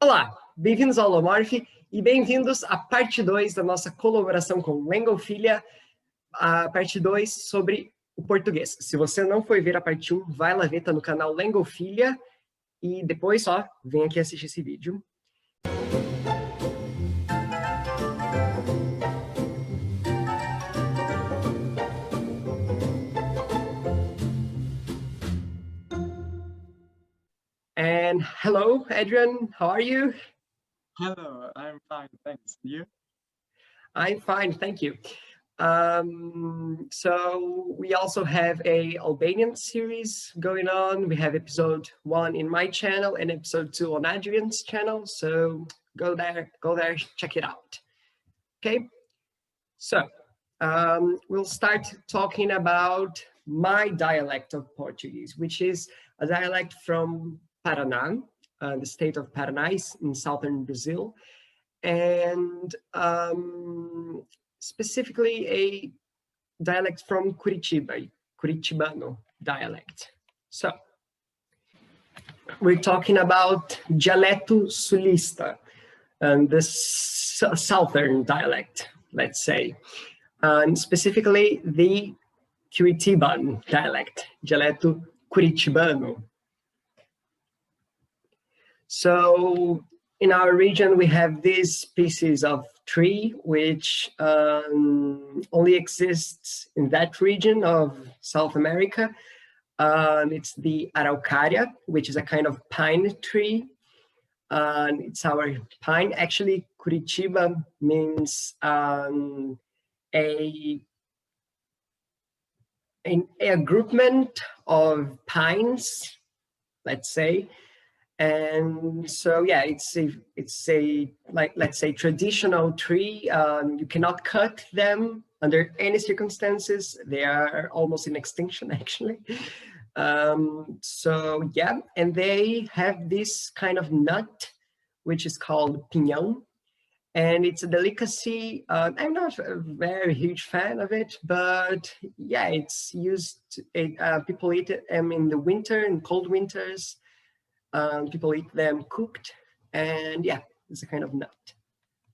Olá, bem-vindos ao Lomorph e bem-vindos à parte 2 da nossa colaboração com Lengofilia, a parte 2 sobre o português. Se você não foi ver a parte 1, vai lá ver, tá no canal Lengofilia e depois só vem aqui assistir esse vídeo. And hello, Adrian, how are you? Hello, I'm fine, thanks. You? I'm fine, thank you. So we also have a Albanian series going on. We have episode 1 in my channel and episode 2 on Adrian's channel. So go there, check it out. Okay, so we'll start talking about my dialect of Portuguese, which is a dialect from Paraná, the state of Paraná in southern Brazil, and specifically a dialect from Curitiba, Curitibano dialect. So we're talking about dialeto sulista, and the southern dialect, let's say, and specifically the Curitiban dialect, dialeto Curitibano. So in our region, we have this species of tree, which only exists in that region of South America. It's the Araucaria, which is a kind of pine tree. It's our pine. Actually, Curitiba means an groupment of pines, let's say. And so, yeah, it's a like, let's say, traditional tree. You cannot cut them under any circumstances. They are almost in extinction, actually. So yeah, and they have this kind of nut, which is called pinhão, and it's a delicacy. I'm not a very huge fan of it, but yeah, it's used. People eat it in the winter, in cold winters. People eat them cooked, and yeah, it's a kind of nut,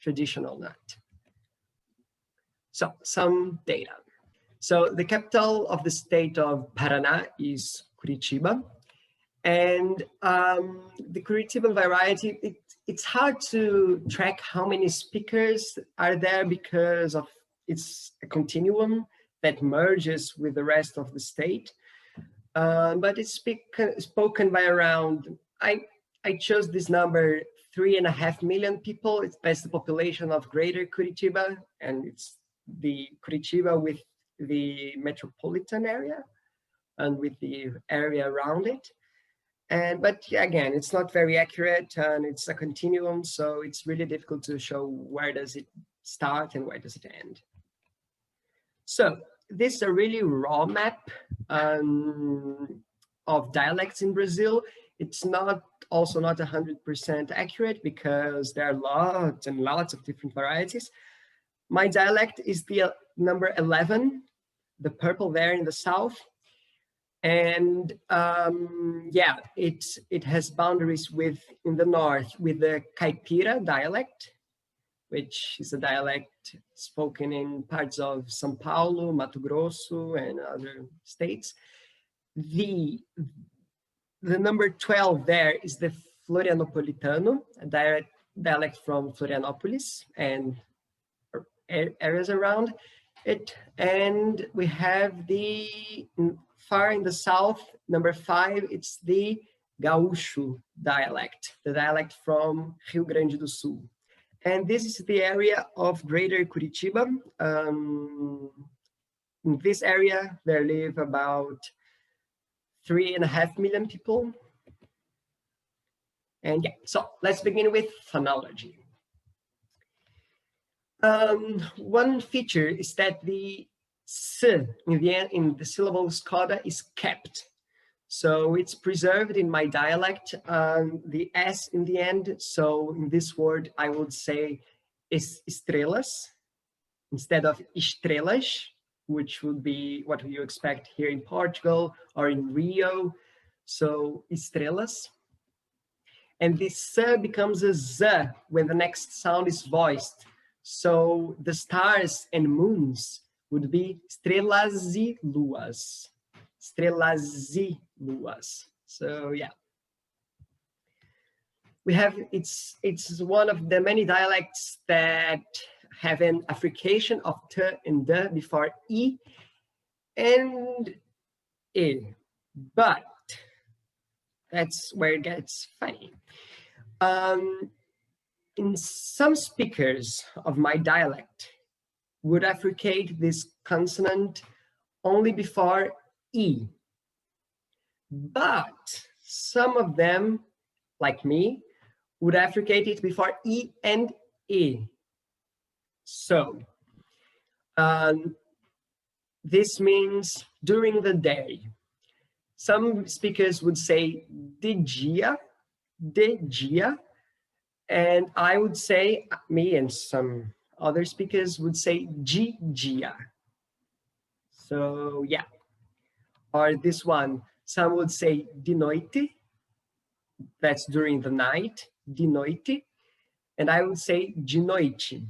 traditional nut. So some data. So the capital of the state of Paraná is Curitiba, and the Curitiban variety, it's hard to track how many speakers are there because of it's a continuum that merges with the rest of the state. But it's spoken by around, I chose this number, 3.5 million people. That's the population of Greater Curitiba, and it's the Curitiba with the metropolitan area and with the area around it. But again, it's not very accurate, and it's a continuum, so it's really difficult to show where does it start and where does it end. So this is a really raw map of dialects in Brazil. It's also not 100% accurate because there are lots and lots of different varieties. My dialect is the number 11, the purple there in the south. And yeah, it has boundaries in the north with the Caipira dialect, which is a dialect spoken in parts of São Paulo, Mato Grosso, and other states. The number 12 there is the Florianopolitano, a dialect from Florianopolis and areas around it. And we have the far in the south, number 5, it's the Gaúcho dialect, the dialect from Rio Grande do Sul. And this is the area of Greater Curitiba. In this area, there live about 3.5 million people. And yeah, so let's begin with phonology. One feature is that the S in the syllables coda is kept. So it's preserved in my dialect, the S in the end. So in this word, I would say estrelas instead of estrelas, which would be what you expect here in Portugal or in Rio. So estrelas. And this S becomes a Z when the next sound is voiced. So the stars and moons would be estrelas e luas. Estrelas e luas. So yeah. We have, it's one of the many dialects that have an affrication of T and D before E and E. But that's where it gets funny. In some speakers of my dialect would affricate this consonant only before E. But some of them, like me, would affricate it before E and E. So this means during the day. Some speakers would say de dia, and I would say, me and some other speakers would say de dia. So yeah. Or this one, some would say de noite, that's during the night, de noite, and I would say de noite.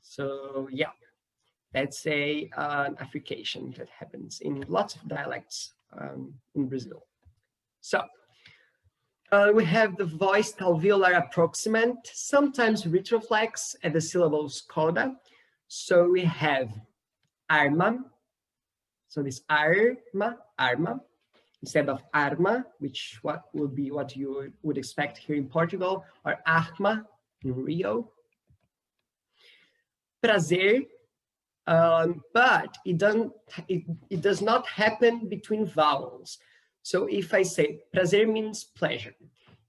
So yeah, that's an affrication that happens in lots of dialects in Brazil. So we have the voiced alveolar approximant, sometimes retroflex at the syllables coda. So we have arma, so this arma, instead of arma, which would be what you would expect here in Portugal, or arma in Rio. Prazer, but it does not happen between vowels. So if I say prazer means pleasure.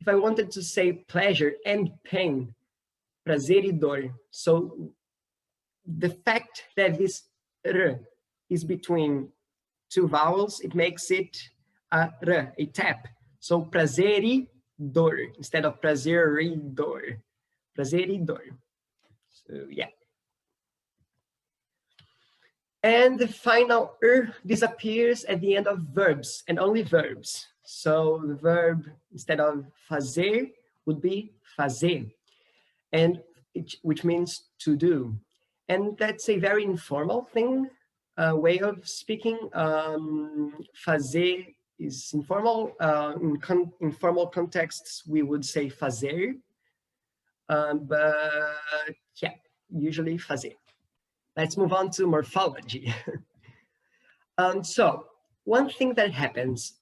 If I wanted to say pleasure and pain, prazer e dor. So the fact that this r is between two vowels, it makes it a r, a tap. So prazer e dor instead of prazer e dor. Prazer e dor. So yeah. And the final disappears at the end of verbs, and only verbs. So the verb, instead of fazer, would be fazer, and which means to do. And that's a very informal thing, way of speaking. Fazer is informal. In informal contexts, we would say fazer, but yeah, usually fazer. Let's move on to morphology. So one thing that happens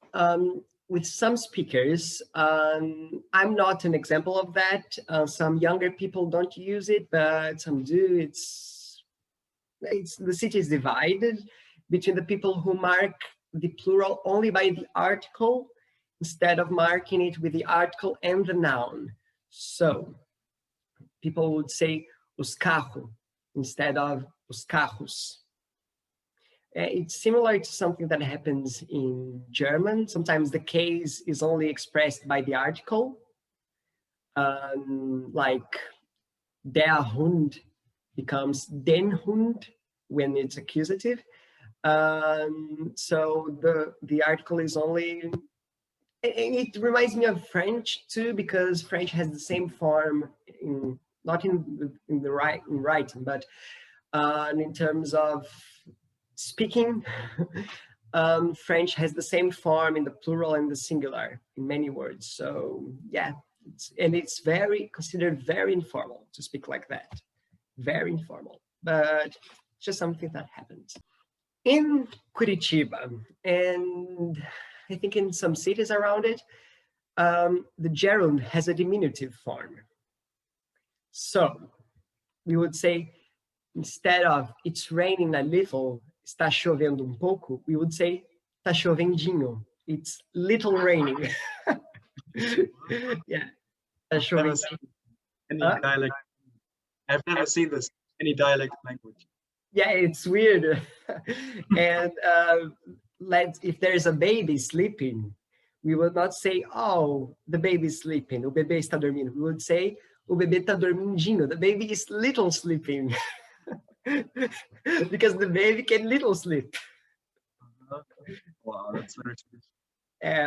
with some speakers, I'm not an example of that. Some younger people don't use it, but some do. The city is divided between the people who mark the plural only by the article instead of marking it with the article and the noun. So people would say os carros instead of os carros. It's similar to something that happens in German. Sometimes the case is only expressed by the article, like der Hund becomes den Hund when it's accusative. So the article is only, it reminds me of French too, because French has the same form, not in writing, but in terms of speaking, French has the same form in the plural and the singular in many words. So yeah, it's considered very informal to speak like that. Very informal, but just something that happens. In Curitiba, and I think in some cities around it, the gerund has a diminutive form. So we would say, instead of it's raining a little, está chovendo um pouco, we would say está chovendinho. It's little raining. Yeah, está chovendinho. Any dialect. I've never seen this any dialect language. Yeah, it's weird. And if there's a baby sleeping, we would not say, oh, the baby is sleeping, o bebê está dormindo. We would say, o bebê está dormindinho, the baby is little sleeping. Because the baby can little sleep. Wow, that's very true.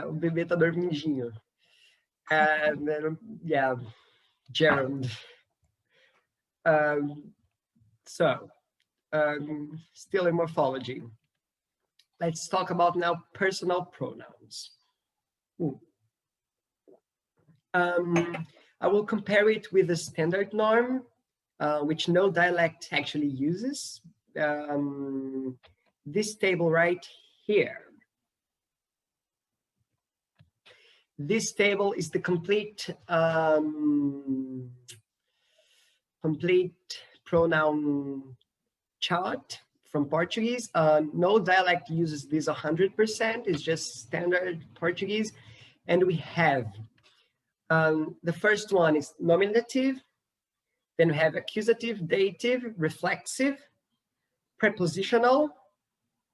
O bebê está dormindinho. And then, yeah, gerund. So, still in morphology. Let's talk about now personal pronouns. I will compare it with the standard norm, which no dialect actually uses. This table right here. This table is the complete pronoun chart from Portuguese. No dialect uses this 100%, it's just standard Portuguese. And we have, the first one is nominative, then we have accusative, dative, reflexive, prepositional,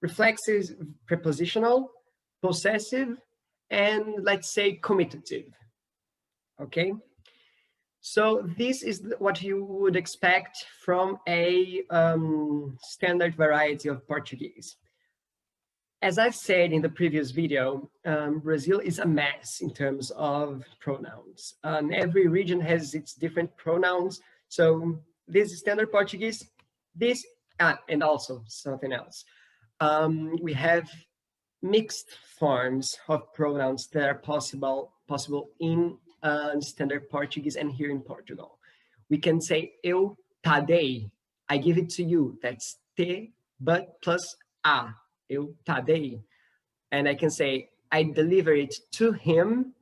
reflexive, prepositional, possessive, and let's say commutative, okay? So this is what you would expect from a standard variety of Portuguese. As I've said in the previous video, Brazil is a mess in terms of pronouns. Every region has its different pronouns. So this is standard Portuguese, this, and also something else. We have mixed forms of pronouns that are possible in standard Portuguese and here in Portugal. We can say eu te dei, I give it to you. That's te, but plus a, eu te dei. And I can say I deliver it to him,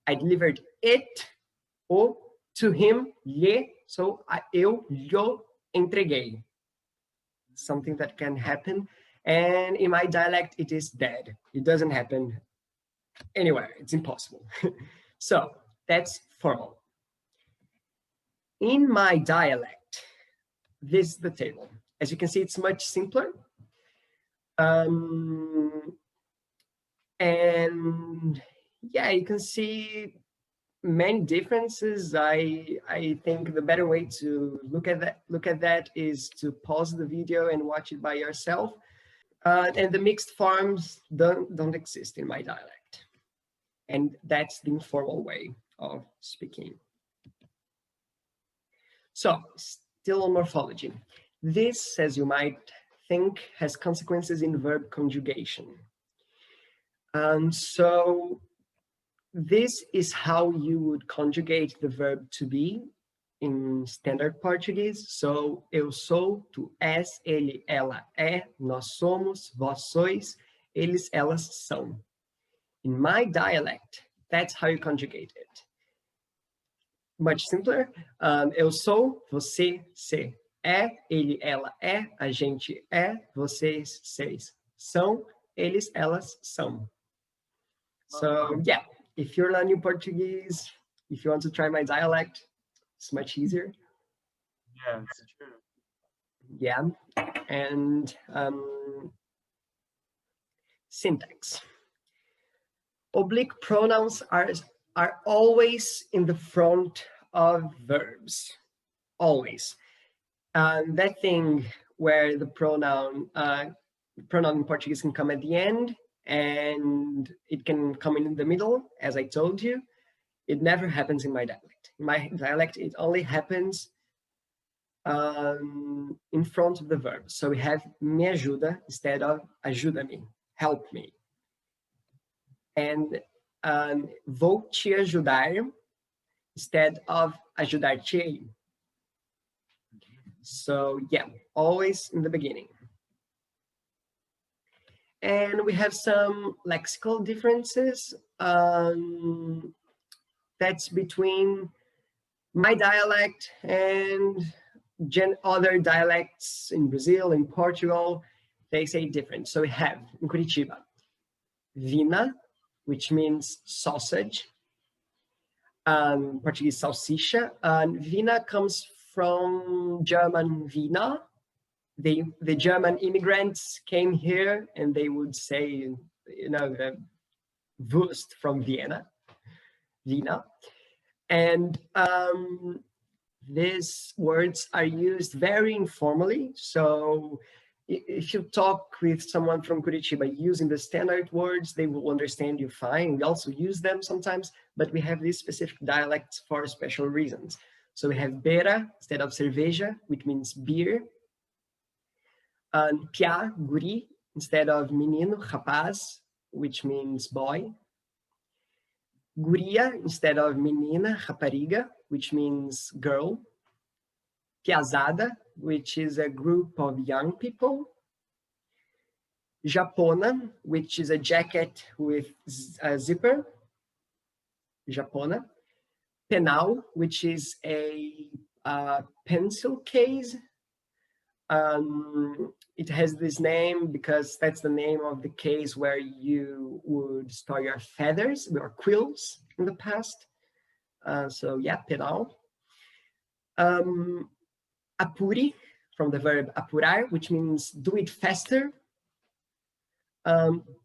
I delivered it, ou to him, lhe, so eu lhe entreguei. Something that can happen. And in my dialect, it is dead. It doesn't happen anywhere. It's impossible. So that's formal. In my dialect, this is the table. As you can see, it's much simpler. And yeah, you can see many differences. I think the better way to look at that is to pause the video and watch it by yourself. And the mixed forms don't exist in my dialect. And that's the informal way of speaking. So, still on morphology. This, as you might think, has consequences in verb conjugation. And so this is how you would conjugate the verb to be in standard Portuguese. So, eu sou, tu és, ele, ela é, nós somos, vós sois, eles, elas são. In my dialect, that's how you conjugate it. Much simpler. Eu sou, você, se é, ele, ela é, a gente é, vocês, seis são, eles, elas são. So, yeah, if you're learning Portuguese, if you want to try my dialect, it's much easier. Yeah, it's true. Yeah, and syntax. Oblique pronouns are always in the front of verbs, always. That thing where the pronoun in Portuguese can come at the end and it can come in the middle, as I told you. It never happens in my dialect. In my dialect, it only happens in front of the verb. So we have me ajuda instead of ajuda-me, help me. And vou te ajudar instead of ajudar-te. So yeah, always in the beginning. And we have some lexical differences. That's between my dialect and other dialects in Brazil, in Portugal. They say different. So we have in Curitiba, vina, which means sausage. Portuguese salsicha. Vina comes from German Wiener. The German immigrants came here and they would say, you know, Wurst from Vienna, Wiener. And these words are used very informally. So if you talk with someone from Curitiba using the standard words, they will understand you fine. We also use them sometimes, but we have these specific dialects for special reasons. So we have bera instead of cerveja, which means beer. And piá, guri, instead of menino, rapaz, which means boy. Guria instead of menina, rapariga, which means girl. Piazada, which is a group of young people. Japona, which is a jacket with a zipper. Japona. Penal, which is a pencil case. It has this name because that's the name of the case where you would store your feathers or quills in the past. So yeah, penal. Apure, from the verb apurar, which means do it faster.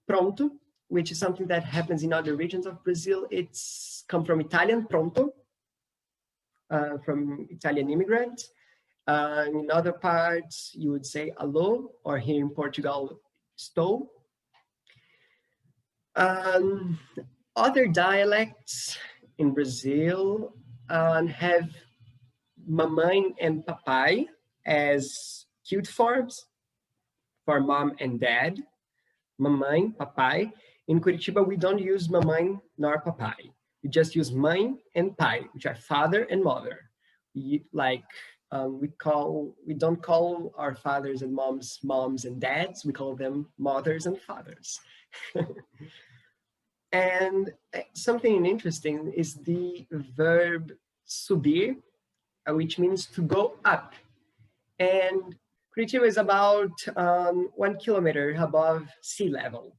Pronto, which is something that happens in other regions of Brazil. It's come from Italian, pronto, from Italian immigrants. In other parts, you would say alô, or here in Portugal, estou. Other dialects in Brazil have mamãe and papai as cute forms for mom and dad. Mamãe, papai. In Curitiba, we don't use mamãe nor papai. We just use mãe and pai, which are father and mother. We don't call our fathers and moms and dads. We call them mothers and fathers. And something interesting is the verb subir, which means to go up. And Curitiba is about 1 kilometer above sea level.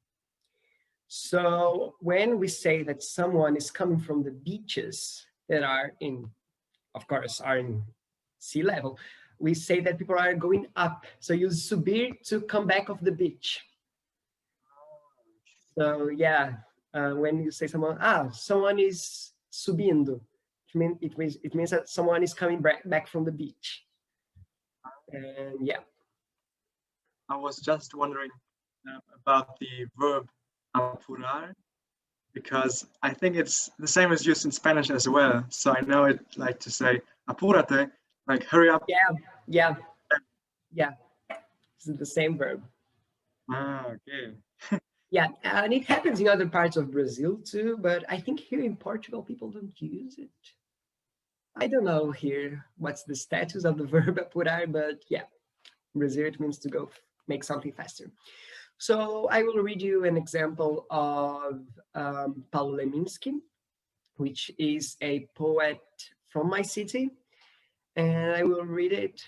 So when we say that someone is coming from the beaches that are in sea level, we say that people are going up. So use subir to come back off the beach. So yeah, when you say someone is subindo, it means that someone is coming back from the beach. And yeah. I was just wondering about the verb apurar, because I think it's the same as used in Spanish as well. So I know it like to say apúrate, like hurry up. Yeah. It's the same verb. Okay. Yeah, and it happens in other parts of Brazil too, but I think here in Portugal, people don't use it. I don't know here what's the status of the verb apurar, but yeah, in Brazil it means to go make something faster. So I will read you an example of Paulo Leminski, which is a poet from my city, and I will read it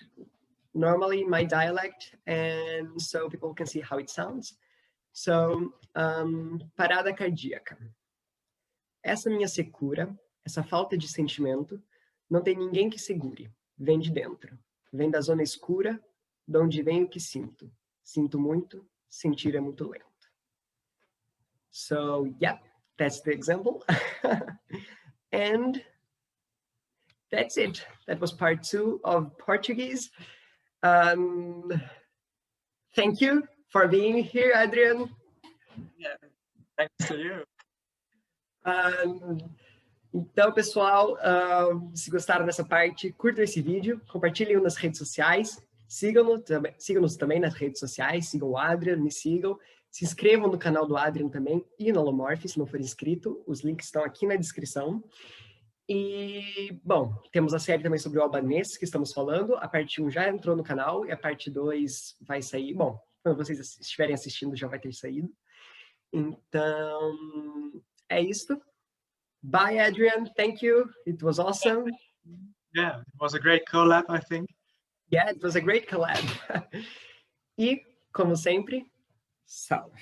normally in my dialect, and so people can see how it sounds. So, parada cardíaca. Essa minha secura, essa falta de sentimento, não tem ninguém que segure. Vem de dentro. Vem da zona escura, de onde vem o que sinto. Sinto muito, sentir é muito lento. So, yeah, that's the example. And that's it. That was part 2 of Portuguese. Thank you for being here, Adrian. Yeah, thanks to you. Então, pessoal, se gostaram dessa parte, curtam esse vídeo, compartilhem nas redes sociais, sigam-nos também nas redes sociais, sigam o Adrian, me sigam, se inscrevam no canal do Adrian também e no Alomorph, se não for inscrito, os links estão aqui na descrição. E, bom, temos a série também sobre o albanês que estamos falando, a parte 1 já entrou no canal e a parte 2 vai sair, bom, quando vocês estiverem assistindo já vai ter saído. Então, é isso. Bye, Adrian. Thank you. It was awesome. Yeah, it was a great collab, I think. Yeah, it was a great collab. E, como sempre, salve.